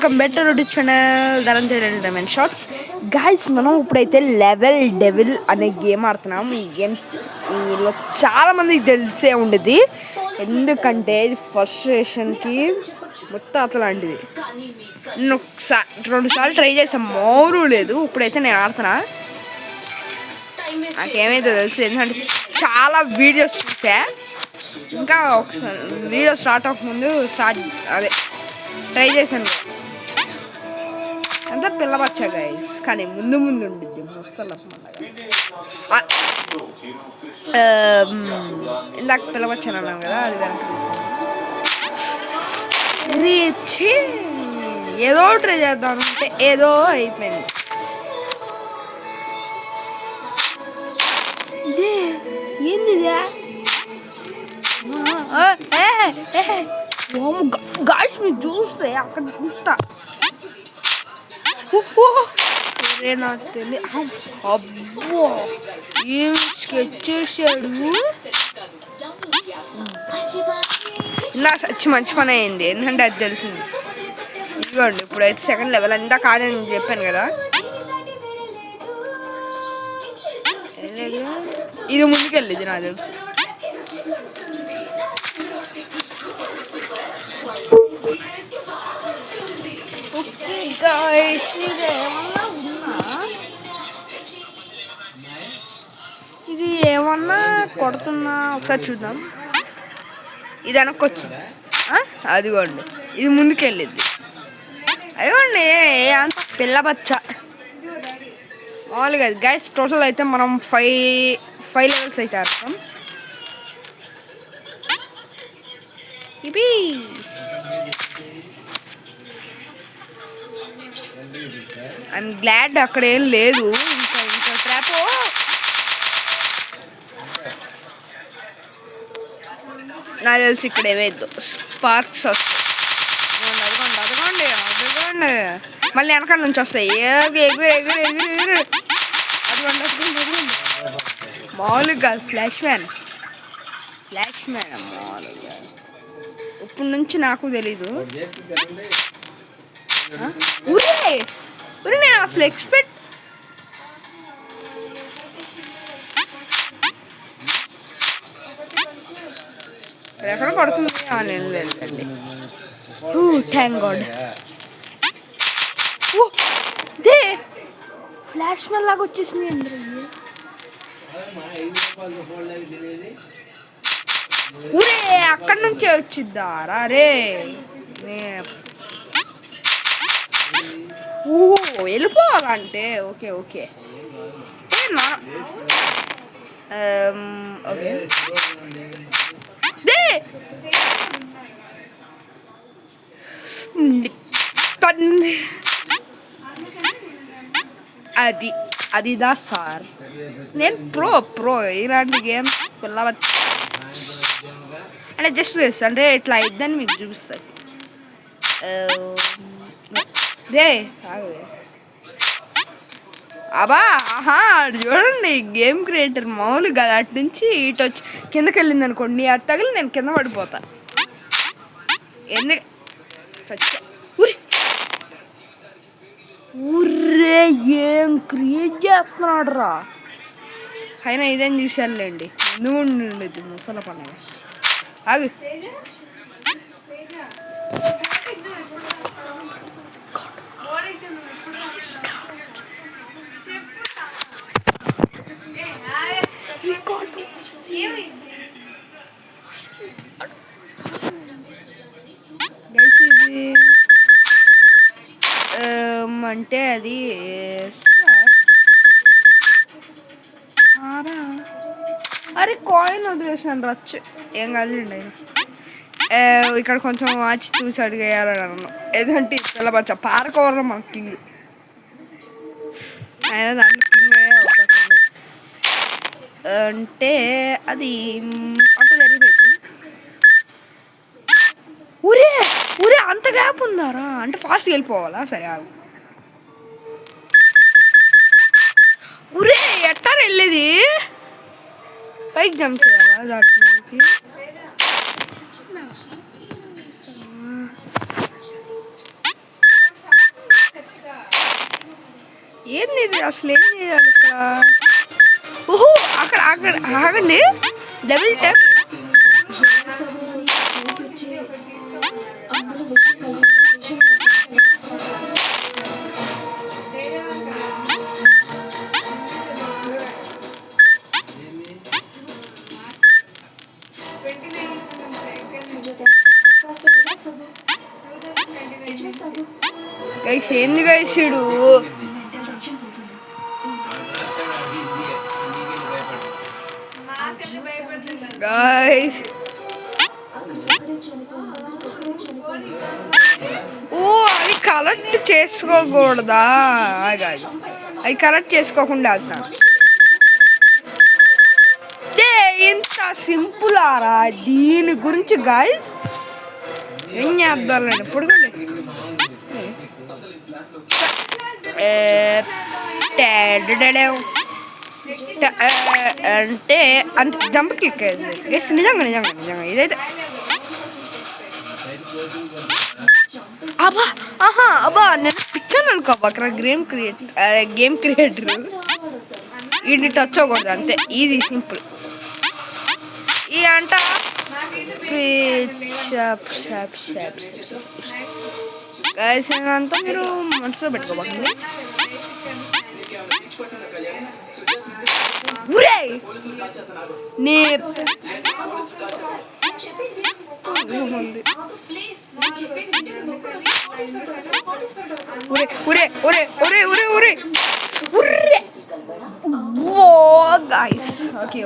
Welcome back to YouTube channel Dhananjaya diamond shorts. Guys, మనం ఇప్పుడైతే level devil అనే game ఆడుతున్నాం. ఈ గేమ్లో చాలా మందికి తెలిసే ఉండేది, ఎందుకంటే ఇది ఫస్ట్ సెషన్కి మొత్తం అట్లాంటిది. నేను 2 సార్లు ట్రై చేసాను, మౌరు లేదు. ఇప్పుడైతే నేను ఆడుతున్నా. నాకేమైతే తెలుసు, ఎందుకంటే చాలా వీడియోస్ చూసా. ఇంకా ఒకసారి వీడియో స్టార్ట్ అవ్వకముందు అదే ట్రై చేశాను. అంతా పిల్లవచ్చా గైస్, కానీ ముందు ఉండిద్ది ముసల. ఇందాక పిల్లవచ్చాను అన్నాను కదా, అది వెనక్కి తీసుకుని ఏదో ట్రై చేద్దాం అంటే ఏదో అయిపోయింది. ఏందిదా గాయస్, మీరు చూస్తే అక్కడ ఉంటా. నాకు తెలియదు. అబ్బో, ఏం స్కెచ్ చేశాడు. ఇలా మంచి పని అయింది, ఎందుకంటే అది తెలిసింది. ఇదిగోండి, ఇప్పుడు అయితే సెకండ్ లెవెల్ అంతా కాదని చెప్పాను కదా. ఇది ముందుకెళ్ళింది నాకు తెలుసు. ఇది ఏమన్నా కొడుతున్నా, ఒకసారి చూద్దాం. ఇది వెనక్కొచ్చింది, అదిగోండి. ఇది ముందుకెళ్ళింది, అదిగోండి. అంత పిల్ల బచ్చ మామూలుగా. గైస్, టోటల్ అయితే మనం 5 లెవెల్స్ అయితే ఆడతాం. ఇవి ఐఎమ్ గ్లాడ్ అక్కడ ఏం లేదు. ఇంకా ట్రాపో నాకు తెలిసి ఇక్కడ ఏవేద్దు స్పార్క్స్ వస్తాయి. అదిగోండి మళ్ళీ వెనకాల నుంచి వస్తాయి. ఎగురు అదిగోండి. మామూలుగా ఫ్లాష్ మ్యాన్ మామూలుగా ఇప్పటి నుంచి నాకు తెలీదు. నేను అసలు ఎక్స్పెక్ట్ ఎక్కడ పడుతుంది నేను లేదండి. Thank God. ఫ్లాష్ మ్యాన్ లాగా వచ్చేసింది అందరూ. అక్కడి నుంచే వచ్చిద్దారా రే. వెళ్ళిపోవాలంటే ఓకే ఓకే. అదిదా సార్, నేను ప్రో ఇలాంటి గేమ్స్ పిల్లవచ్చు అంటే జస్ట్ చేస్తా, అంటే ఇట్లా అయిద్దని మీకు చూపిస్తాయి. అబ్బా చూడండి, గేమ్ క్రియేటర్ మామూలుగా అటు నుంచి ఇటు వచ్చి కిందకి వెళ్ళింది అనుకోండి, అది తగిలి నేను కింద పడిపోతా. ఎందుకు ఊర్రే ఏం క్రియేట్ చేస్తున్నాడు రా. అయినా ఇదేం చూసారులేండి, ముందు ఉండేది ముసల పండుగ. ఆగు, అంటే అది అరే కాయిన్ వదిలేసాను రచ్చు, ఏం కాదులేండి. ఇక్కడ కొంచెం మార్చి చూసి అడిగేయాలని అన్నాను, ఎందుకంటే పిల్ల బచ్చ పారకోవడం మనకు కింగ్. అయినా దాంట్లో కింగ్ అవుతుంది అంటే అది అట్లా జరిగిపోయింది. ఊరే అంత గ్యాప్ ఉందారా, అంటే ఫాస్ట్గా వెళ్ళిపోవాలా? సరే ఆగు. ఊరే ఎట్టా వెళ్ళేది, పైకి జంప్ చేయాలా దానికి? ఏంది ఇది అసలు ఏం చేయాలి ఇక్కడ? ఓహో అక్కడ అక్కడ ఆగండి. Double tap. గైస్ ఏంది గైస్ ఇడు? గైస్ ఓ అది కలెక్ట్ చేసుకోకూడదా? అది కలెక్ట్ చేసుకోకుండా వెళ్తాను. ఇంత సింపుల్ ఆరా దీని గురించి గైస్? ఏం చేద్దాంలేండి ఇప్పుడు అంటే అంత జంప్ క్లిక్ అయింది గైస్. నిజంగా నిజంగా నిజంగా ఇదైతే అబ్బా ఆహా అబ్బా నేను పిక్చర్ అనుకోబ్బా అక్కడ గేమ్ క్రియేటర్ వీడిని టచ్ అవ్వకూడదు అంతే. Easy simple. ఈ అంట గైస్ అంతా మీరు మనసులో పెట్టుకోబాకండి. ఊరే నీ ఊరే ఊరే ఊరే ఊరే ఊరే ఊరే. guys. Okay.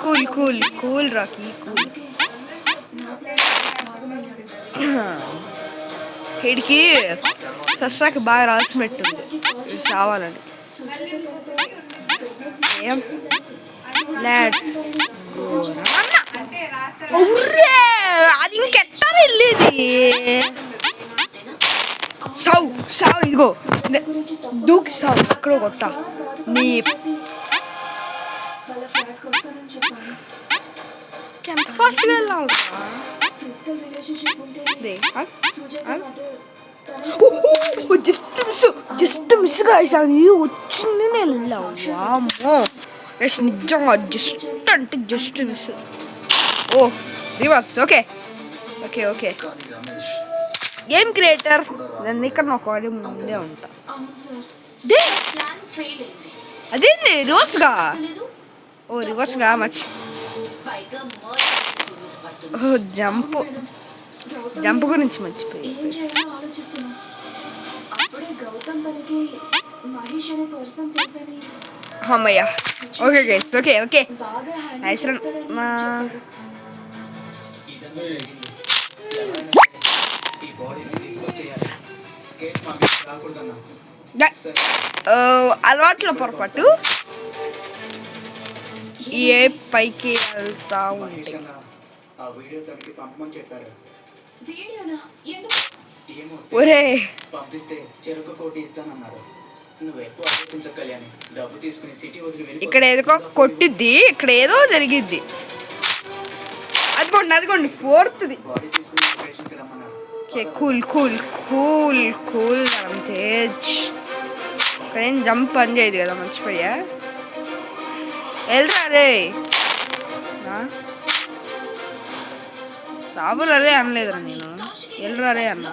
Cool, Rocky. Cool. వీడికి సస్సాకి బాగా రాసినట్టుంది చావాలని. అది ఇంకెట్టా వెళ్ళేది. సావు ఇదిగో దూకి సావు ఇక్కడ కొట్ట. నీ ఎంత ఫాస్ట్గా వెళ్ళాలి. Just miss guys. అది వచ్చింది నేను వెళ్ళాము. వామ్మో గైస్ నిజంగా జస్ట్ మిస్. ఓ రివర్స్. ఓకే గేమ్ క్రియేటర్ దాన్ని ఇక్కడ నాకు వాడి ముందే ఉంటా. అదేంది రివర్స్గా? ఓ రివర్స్గా మర్చి. ఓ జంప్ గురించి మర్చిపోయి. అమ్మయ్య. Okay guys okay nice run. అలవాట్లో పొరపాటు ఏ పైకి వెళ్తా ఉంటాయి. ఒరే ఇక్కడ ఏదో కొట్టిద్ది, ఇక్కడ ఏదో జరిగిద్ది. అదిగోండి ఫోర్త్ది. కూల్ తేజ్. ఇక్కడ ఏం జంప్ పని చేయదు కదా, మర్చిపోయా. వెళ్ళరా రే. సాబులు అదే అనలేదురా నేను. వెళ్ళరా రే అన్నా.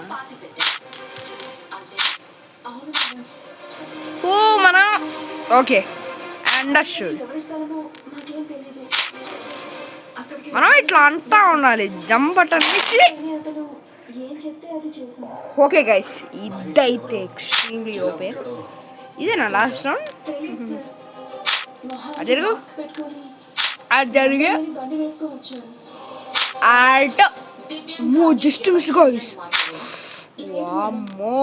ఓ మన ఓకే అండర్స్టూడ్. మనం ఇట్లా అంటా ఉండాలి జంప్ బటన్ ఇచ్చి. ఓకే గైస్ ఇదైతే ఎక్స్ట్రీమ్లీ ఓపెన్. ఇదేనా లాస్ట్ రౌండ్? అది జరిగే ఆటో జస్ట్ మిస్ గైస్. వామ్మో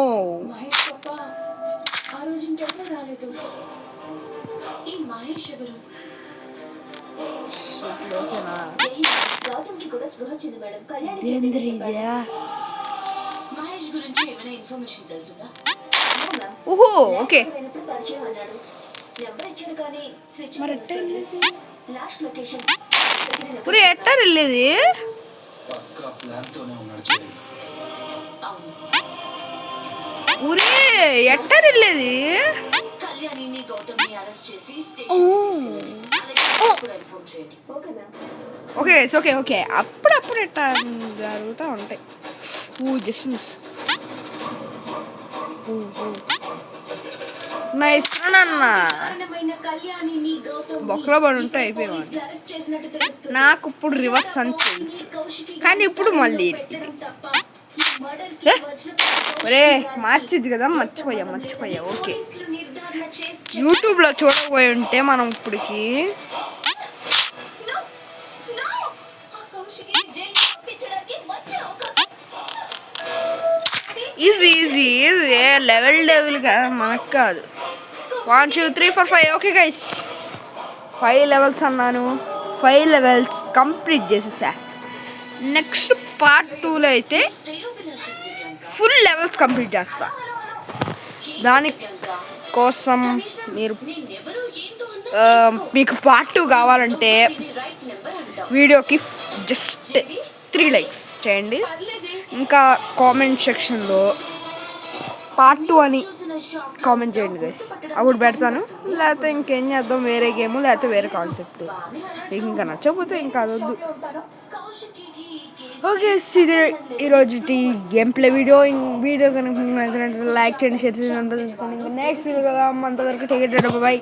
ఓహో ఓకే. మరి ఎట్టా వెళ్ళేది? ఊరే ఎట్టర్ వెళ్ళేది. ఓకే ఓకే ఓకే అప్పుడప్పుడు ఎట్టా జరుగుతూ ఉంటాయి. Just miss. నైస్ అన్న బొక్కలో పడి ఉంటే అయిపోయేవాడిని. నాకు ఇప్పుడు రివర్స్ అని తెలుసు, కానీ ఇప్పుడు మళ్ళీ ఒరే మార్చిద్ది కదా, మర్చిపోయా. ఓకే, యూట్యూబ్లో చూడకపోయి ఉంటే మనం ఇప్పటికి ఈజీ లెవెల్ కదా మనకు కాదు. 1 2 3 4 5. ఓకే గైస్, 5 లెవెల్స్ అన్నాను. 5 లెవెల్స్ కంప్లీట్ చేసేసా. నెక్స్ట్ పార్ట్ 2లో అయితే ఫుల్ లెవెల్స్ కంప్లీట్ చేస్తా. దాని కోసం మీకు పార్ట్ 2 కావాలంటే వీడియోకి జస్ట్ 3 లైక్స్ చేయండి. ఇంకా కామెంట్ సెక్షన్లో పార్ట్ 2 అని కామెంట్ చేయండి గైస్, అప్పుడు పెడతాను. లేకపోతే ఇంకేం చేద్దాం, వేరే గేమ్ లేకపోతే వేరే కాన్సెప్ట్. మీకు ఇంకా నచ్చకపోతే ఇంకా అదొద్దు. ఓకే, ఇది ఈరోజు గేమ్ ప్లే వీడియో కనుక లైక్ చేయండి, షేర్ చేయండి. నెక్స్ట్ వీడియో కదా, అంతవరకు టేక్ ఇట్ బై.